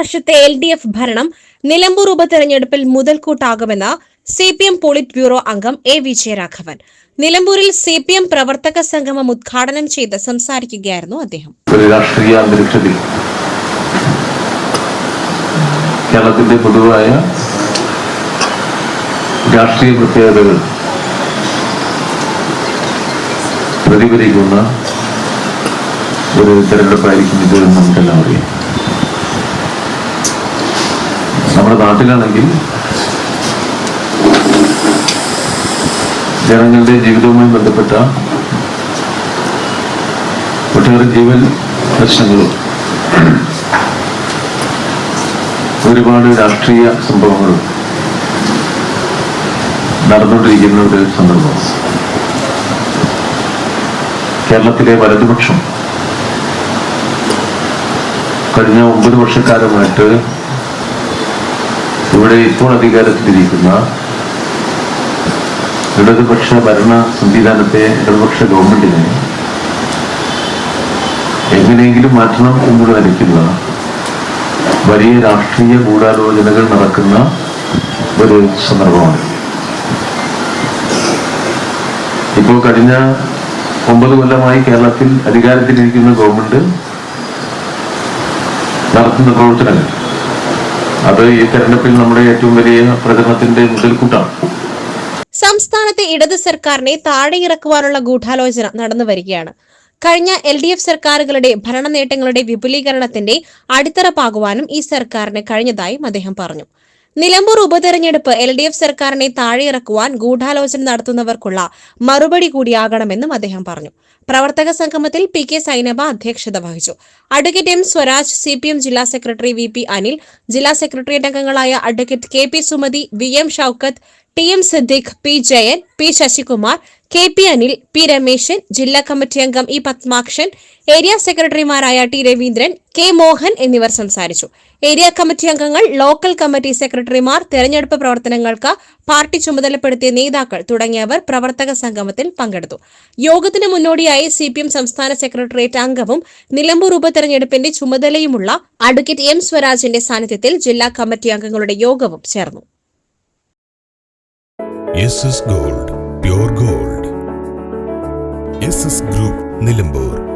വർഷത്തെ LDF ഭരണം നിലമ്പൂർ ഉപതെരഞ്ഞെടുപ്പിൽ മുതൽക്കൂട്ടാകുമെന്ന് CPM പോളിറ്റ് ബ്യൂറോ അംഗം A. വിജയരാഘവൻ. നിലമ്പൂരിൽ CPM പ്രവർത്തക സംഗമം ഉദ്ഘാടനം ചെയ്ത് സംസാരിക്കുകയായിരുന്നു അദ്ദേഹം. രാഷ്ട്രീയ അന്തരീക്ഷത്തിൽ കേരളത്തിന്റെ പൊതുവായ രാഷ്ട്രീയ പ്രത്യേകതകൾ പ്രതിഫലിക്കുന്ന ഒരു തെരഞ്ഞെടുപ്പായിരിക്കും ഇത് നമുക്കെല്ലാം അറിയാം. നമ്മുടെ നാട്ടിലാണെങ്കിൽ ജനങ്ങളുടെ ജീവിതവുമായി ബന്ധപ്പെട്ട ഒട്ടേറെ ജീവൻ പ്രശ്നങ്ങളും ഒരുപാട് രാഷ്ട്രീയ സംഭവങ്ങളും നടന്നുകൊണ്ടിരിക്കുന്ന ഒരു സന്ദർഭം. കേരളത്തിലെ വലതുപക്ഷം കഴിഞ്ഞ 9 വർഷക്കാലമായിട്ട് ഇവിടെ ഇപ്പോൾ അധികാരത്തിലിരിക്കുന്ന ഇടതുപക്ഷ ഭരണ സംവിധാനത്തെ, ഇടതുപക്ഷ ഗവൺമെന്റിനെ എങ്ങനെയെങ്കിലും മാറ്റണം എന്നുള്ള നിലയ്ക്കുള്ള വലിയ രാഷ്ട്രീയ ഗൂഢാലോചനകൾ നടക്കുന്ന ഒരു സന്ദർഭമാണ്. ഇപ്പോൾ കഴിഞ്ഞ 9 കൊല്ലമായി കേരളത്തിൽ അധികാരത്തിലിരിക്കുന്ന ഗവൺമെന്റ് നടത്തുന്ന പ്രവർത്തനങ്ങൾ അത് ഈ തെരഞ്ഞെടുപ്പിൽ നമ്മുടെ ഏറ്റവും വലിയ പ്രചരണത്തിന്റെ മുതൽക്കൂട്ടാണ്. സംസ്ഥാനത്തെ ഇടത് സർക്കാരിനെ താഴെയിറക്കുവാനുള്ള ഗൂഢാലോചന നടന്നു വരികയാണ്. കഴിഞ്ഞ LDF സർക്കാരുകളുടെ ഭരണ നേട്ടങ്ങളുടെ വിപുലീകരണത്തിന്റെ അടിത്തറ പാകുവാനും ഈ സർക്കാരിന് കഴിഞ്ഞതായും അദ്ദേഹം പറഞ്ഞു. നിലമ്പൂർ ഉപതെരഞ്ഞെടുപ്പ് LDF സർക്കാരിനെ താഴെയിറക്കുവാൻ ഗൂഢാലോചന നടത്തുന്നവർക്കുള്ള മറുപടി കൂടിയാകണമെന്നും അദ്ദേഹം പറഞ്ഞു. പ്രവർത്തക സംഗമത്തിൽ PK സൈനബ അധ്യക്ഷത വഹിച്ചു. Advocate M. സ്വരാജ്, CPM ജില്ലാ സെക്രട്ടറി VP അനിൽ, ജില്ലാ സെക്രട്ടേറിയറ്റ് അംഗങ്ങളായ advocate KP Sumathi, VM Shoukath, TM Siddique, P. Jayan, P. Sasikumar, KP Anil, P. Rameshan, ജില്ലാ കമ്മിറ്റി അംഗം E. പത്മാക്ഷൻ, ഏരിയ സെക്രട്ടറിമാരായ T. രവീന്ദ്രൻ, K. മോഹൻ എന്നിവർ സംസാരിച്ചു. ഏരിയ കമ്മിറ്റി അംഗങ്ങൾ, ലോക്കൽ കമ്മിറ്റി സെക്രട്ടറിമാർ, തെരഞ്ഞെടുപ്പ് പ്രവർത്തനങ്ങൾക്ക് പാർട്ടി ചുമതലപ്പെടുത്തിയ നേതാക്കൾ തുടങ്ങിയവർ പ്രവർത്തക സംഗമത്തിൽ പങ്കെടുത്തു. യോഗത്തിന് മുന്നോടിയായി CPM സംസ്ഥാന സെക്രട്ടേറിയറ്റ് അംഗവും നിലമ്പൂർ ഉപതെരഞ്ഞെടുപ്പിന്റെ ചുമതലയുമുള്ള അഡ്വക്കേറ്റ് M. സ്വരാജിന്റെ സാന്നിധ്യത്തിൽ ജില്ലാ കമ്മിറ്റി അംഗങ്ങളുടെ യോഗവും ചേർന്നു. SS Gold, Pure Gold. SS Group, Nilambur.